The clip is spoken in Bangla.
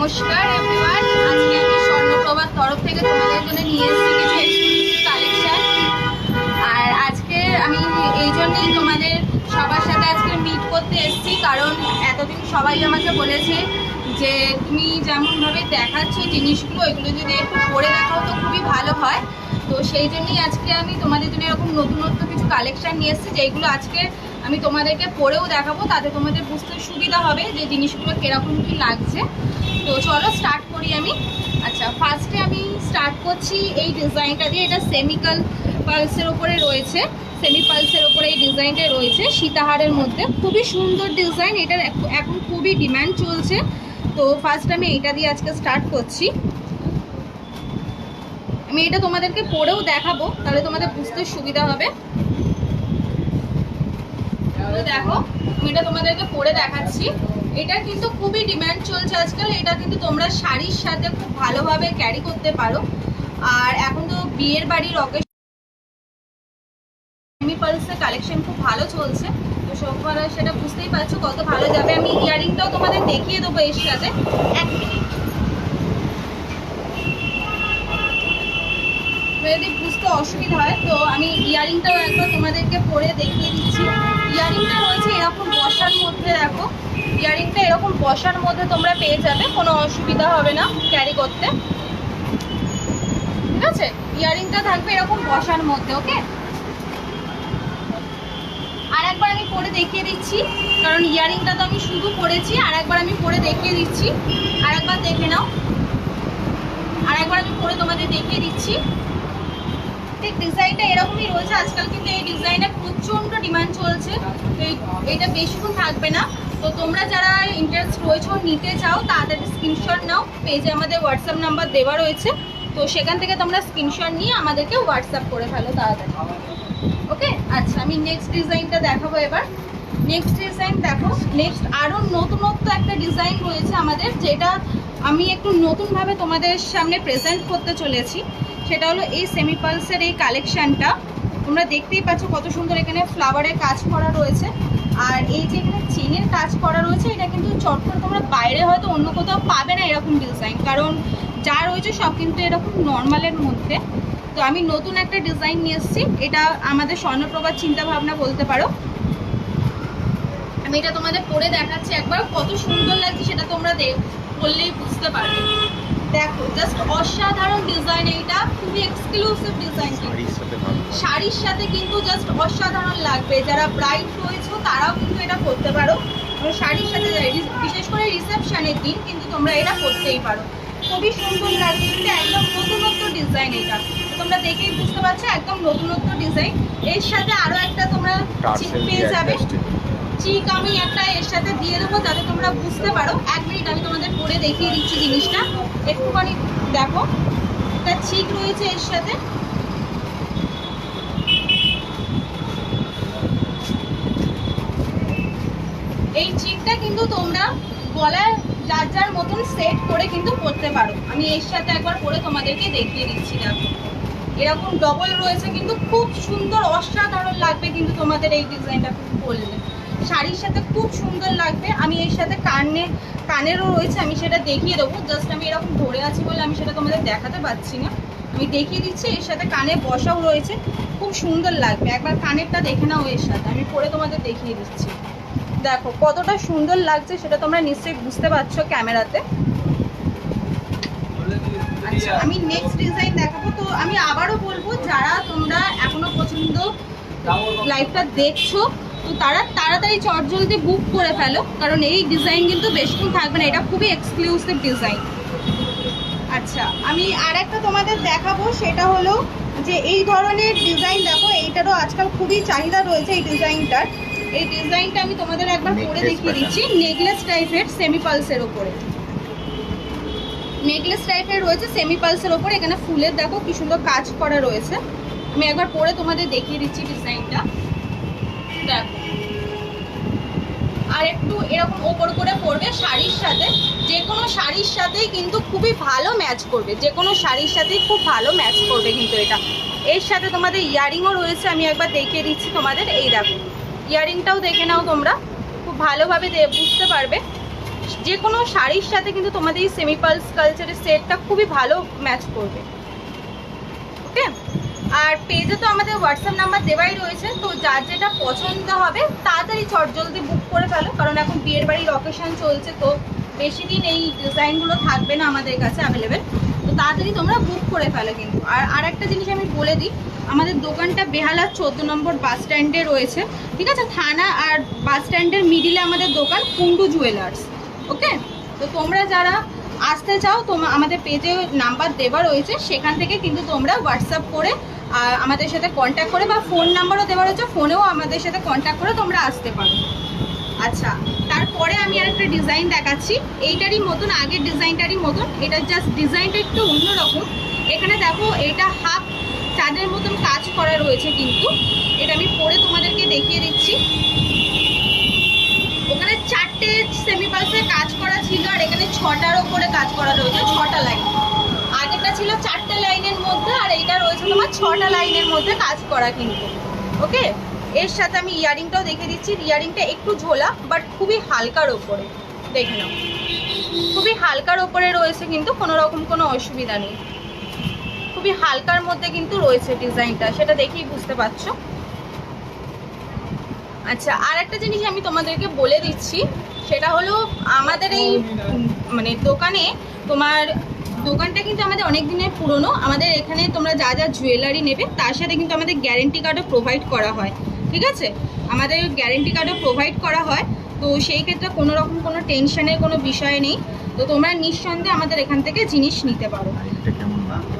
নমস্কার এভরিওয়ান, আজকে আমি স্বর্ণপ্রভার তরফ থেকে তোমাদের জন্য নিয়ে এসেছি কিছু এক্সক্লুসিভ কালেকশন। আর আজকে আমি এই জন্যই তোমাদের সবার সাথে আজকে মিট করতে এসেছি, কারণ এতদিন সবাই আমাকে বলেছে যে তুমি যেমনভাবে দেখাচ্ছ জিনিসগুলো, ওইগুলো যদি একটু পরে দেখাও তো খুবই ভালো হয়। তো সেই জন্যই আজকে আমি তোমাদের জন্য এরকম নতুনত্ব কিছু কালেকশন নিয়ে এসেছি, যেইগুলো আজকে আমি তোমাদেরকে পরেও দেখাবো, তাতে তোমাদের বুঝতে সুবিধা হবে যে জিনিসগুলো কীরকম কী লাগছে। তো চলো স্টার্ট করি আমি। আচ্ছা, ফার্স্টে আমি স্টার্ট করছি এই ডিজাইনটা দিয়ে। এটা সেমিকাল পালসের ওপরে রয়েছে, সেমি পালসের ওপরে এই ডিজাইনটা রয়েছে সীতাহারের মধ্যে। খুবই সুন্দর ডিজাইন, এটার এখন খুবই ডিমান্ড চলছে। তো ফার্স্ট আমি এইটা দিয়ে আজকে স্টার্ট করছি। আমি এটা তোমাদেরকে পরেও দেখাবো, তাহলে তোমাদের বুঝতে সুবিধা হবে। দেখো, আমি এটা তোমাদেরকে পরে দেখাচ্ছি। এটা কিন্তু খুবই ডিমান্ড চলছে আজকাল। এটা কিন্তু তোমরা শাড়ির সাথে খুব ভালোভাবে ক্যারি করতে পারো। আর এখন তো বিয়ের বাড়ির অকেশন সেমি পালসের কালেকশন খুব ভালো চলছে, তো সবাই সেটা বুঝতেই পারছো কত ভালো যাবে। আমি ইয়ারিংটাও তোমাদের দেখিয়ে দেবো এর সাথে। এক মিনিট, যদি বুঝতে অসুবিধা হয় তো আমি ইয়ারিংটাও একবার তোমাদেরকে পরে দেখিয়ে দিচ্ছি। ইয়ারিংটা রয়েছে এরকম বসার মধ্যে, দেখো ইয়ারিংটা এরকম বসার মধ্যে তোমরা পেয়ে যাবে, কোনো অসুবিধা হবে না ক্যারি করতে। ঠিক আছে, ইয়ারিংটা থাকবে এরকম বসার মধ্যে। ওকে, আর একবার আমি পরে দেখিয়ে দিচ্ছি, কারণ ইয়ারিংটা তো আমি শুধু পরেছি। আর একবার আমি পরে দেখিয়ে দিচ্ছি, আর একবার দেখে নাও। আর একবার আমি পরে তোমাদের দেখিয়ে দিচ্ছি। ঠিক ডিজাইনটা এরকমই রয়েছে আজকাল, কিন্তু এই ডিজাইনের প্রচণ্ড ডিমান্ড চলছে। তো এইটা বেশিক্ষণ থাকবে না। তো তোমরা যারা ইন্টারেস্ট রয়েছো, নিতে চাও, তাড়াতাড়ি স্ক্রিনশট নাও। পেজে আমাদের হোয়াটসঅ্যাপ নাম্বার দেওয়া রয়েছে, তো সেখান থেকে তোমরা স্ক্রিনশট নিয়ে আমাদেরকে হোয়াটসঅ্যাপ করে ফেলো তাড়াতাড়ি। ওকে, আচ্ছা আমি নেক্সট ডিজাইনটা দেখাবো এবার। নেক্সট ডিজাইন দেখো, নেক্সট আরও নতুনত্ব একটা ডিজাইন রয়েছে আমাদের, যেটা আমি একটু নতুনভাবে তোমাদের সামনে প্রেজেন্ট করতে চলেছি। সেটা হলো এই সেমি পালসের এই কালেকশানটা। তোমরা দেখতেই পাচ্ছ কত সুন্দর এখানে ফ্লাওয়ারের কাজ করা রয়েছে। আর এই যে এখানে চেনের কাজ করা রয়েছে, এটা কিন্তু চট করে তোমরা বাইরে হয়তো অন্য কোথাও পাবে না এরকম ডিজাইন, কারণ যা রয়েছে সব কিন্তু এরকম নর্মালের মধ্যে। তো আমি নতুন একটা ডিজাইন নিয়ে এসেছি, এটা আমাদের স্বর্ণপ্রভার চিন্তা ভাবনা বলতে পারো। আমি এটা তোমাদের পরে দেখাচ্ছি একবার, কত সুন্দর লাগছে সেটা তোমরা বললেই বুঝতে পারবে। দেখো, জাস্ট অসাধারণ ডিজাইন। এইটা খুবই এক্সক্লুসিভ ডিজাইন, শাড়ির সাথে কিন্তু জাস্ট অসাধারণ লাগবে। যারা ব্রাইড রয়েছে তারাও কিন্তু এটা করতে পারো, শাড়ির সাথে বিশেষ করে রিসেপশনের দিন কিন্তু তোমরা এটা করতেই পারো। খুবই সুন্দর লাগছে, কিন্তু একদম নতুনত্ব ডিজাইন। এটা তোমরা দেখেই বুঝতে পারছো, একদম নতুনত্ব ডিজাইন। এর সাথে আরো একটা তোমরা চিক পেয়ে যাবে। চিক আমি একটা এর সাথে দিয়ে দেবো, যাতে তোমরা বুঝতে পারো। এক মিনিট, আমি তোমাদের পরে দেখিয়ে দিচ্ছি জিনিসটা। একটুখানি দেখো, একটা চিক রয়েছে এর সাথে। এই চিকটা কিন্তু তোমরা গলায় যার যার মতন সেট করে কিন্তু পরতে পারো। আমি এর সাথে একবার পরে তোমাদেরকে দেখিয়ে দিচ্ছি। দেখো, এরকম ডবল রয়েছে, কিন্তু খুব সুন্দর অসাধারণ লাগবে কিন্তু তোমাদের এই ডিজাইনটা পরলে। শাড়ির সাথে খুব সুন্দর লাগবে। আমি এর সাথে কানেরও রয়েছে, আমি সেটা দেখিয়ে দেবো। জাস্ট আমি এরকম ধরে আছি বলে আমি সেটা তোমাদের দেখাতে পারছি না, আমি দেখিয়ে দিচ্ছি। এর সাথে কানে বসাও রয়েছে, খুব সুন্দর লাগবে। একবার কানেরটা দেখে নাও এর সাথে, আমি পরে তোমাদের দেখিয়ে দিচ্ছি। দেখো কতটা সুন্দর লাগছে সেটা তোমরা নিশ্চয়ই বুঝতে পারছো ক্যামেরাতে। আচ্ছা, আমি নেক্সট ডিজাইন দেখাবো। তো আমি আবারও বলবো, যারা তোমরা এখনো পর্যন্ত লাইভটা দেখছো, তো তারা তাড়াতাড়ি চটজলদি বুক করে ফেলো, কারণ এই ডিজাইন কিন্তু বেশিক্ষণ থাকবে না। এটা খুবই এক্সক্লুসিভ ডিজাইন। আচ্ছা, আমি আর একটা তোমাদের দেখাবো, সেটা হলো যে এই ধরনের ডিজাইন। দেখো, এইটারও আজকাল খুবই চাহিদা রয়েছে এই ডিজাইনটার। এই ডিজাইনটা আমি তোমাদের একবার পরে দেখিয়ে দিচ্ছি। নেকলেস টাইপের সেমি পালসের ওপরে, নেকলেস টাইপের রয়েছে সেমি পালসের ওপরে। এখানে ফুলের দেখো কি সুন্দর কাজ করা রয়েছে। আমি একবার পরে তোমাদের দেখিয়ে দিচ্ছি ডিজাইনটা। দেখো, আর একটু এরকম ওপর করে পরবে শাড়ির সাথে, যে কোনো শাড়ির সাথেই কিন্তু খুবই ভালো ম্যাচ করবে, যে কোনো শাড়ির সাথেই খুব ভালো ম্যাচ করবে কিন্তু এটা। এর সাথে তোমাদের ইয়ারিংও রয়েছে, আমি একবার দেখিয়ে দিচ্ছি তোমাদের। এই দেখো, ইয়ারিংটাও দেখে নাও তোমরা, খুব ভালোভাবে বুঝতে পারবে। যে কোনো শাড়ির সাথে কিন্তু তোমাদের এই সেমি পালস কালচারের সেটটা খুবই ভালো ম্যাচ করবে। ওকে, আর পেজে তো আমাদের হোয়াটসঅ্যাপ নাম্বার দেওয়াই রয়েছে, তো যার যেটা পছন্দ হবে তাড়াতাড়ি চটজলদি বুক করে ফেলো, কারণ এখন বিয়ের বাড়ির অকেশন চলছে, তো বেশি দিন এই ডিজাইনগুলো থাকবে না আমাদের কাছে অ্যাভেলেবেল, তো তাড়াতাড়ি তোমরা বুক করে ফেলো কিন্তু। আর একটা জিনিস আমি বলে দিই, আমাদের দোকানটা বেহালার 14 নম্বর বাস স্ট্যান্ডে রয়েছে, ঠিক আছে? থানা আর বাস স্ট্যান্ডের মিডিলে আমাদের দোকান, কুন্ডু জুয়েলার্স। ওকে, তো তোমরা যারা আসতে চাও আমাদের পেজে নাম্বার দেওয়া রয়েছে, সেখান থেকে কিন্তু তোমরা হোয়াটসঅ্যাপ করে আমাদের সাথে কন্ট্যাক্ট করে, বা ফোন নাম্বারও দেওয়া রয়েছে, ফোনেও আমাদের সাথে কন্ট্যাক্ট করে তোমরা আসতে পারো। আচ্ছা, তারপরে আমি আরেকটা ডিজাইন দেখাচ্ছি, এইটারই মতন, আগের ডিজাইনটারই মতন, এটা জাস্ট ডিজাইনটা একটু অন্যরকম। এখানে দেখো, এটা হাফ চাঁদের মতন কাজ করা রয়েছে, কিন্তু এটা আমি পরে তোমাদেরকে দেখিয়ে দিচ্ছি। ওখানে 4টে সেমি পালসের কাজ করা ছিল, আর এখানে 6টার ওপরে কাজ করা রয়েছে, 6টা লাইন। আগেরটা ছিল 4টে লাইনের মধ্যে, আর এইটা রয়েছে তোমার 6টা লাইনের মধ্যে কাজ করা কিন্তু। ওকে, এর সাথে আমি ইয়ারিংটাও দেখে দিচ্ছি। ইয়ারিংটা একটু ঝোলা, বাট খুবই হালকার ওপরে, দেখে নাও, খুবই হালকার ওপরে রয়েছে, কিন্তু কোনো রকম কোনো অসুবিধা নেই, খুবই হালকার মধ্যে কিন্তু রয়েছে ডিজাইনটা, সেটা দেখেই বুঝতে পারছো। আচ্ছা, আর একটা জিনিস আমি তোমাদেরকে বলে দিচ্ছি, সেটা হলো আমাদের এই মানে দোকানে, তোমার দোকানটা কিন্তু আমাদের অনেক দিনের পুরনো। আমাদের এখানে তোমরা যা যা জুয়েলারি নেবে তার সাথে কিন্তু আমাদের গ্যারেন্টি কার্ডও প্রোভাইড করা হয়, ঠিক আছে? আমাদের গ্যারেন্টি কার্ডও প্রোভাইড করা হয়, তো সেই ক্ষেত্রে কোনো রকম কোনো টেনশনের কোনো বিষয় নেই, তো তোমরা নিঃসন্দেহে আমাদের এখান থেকে জিনিস নিতে পারো।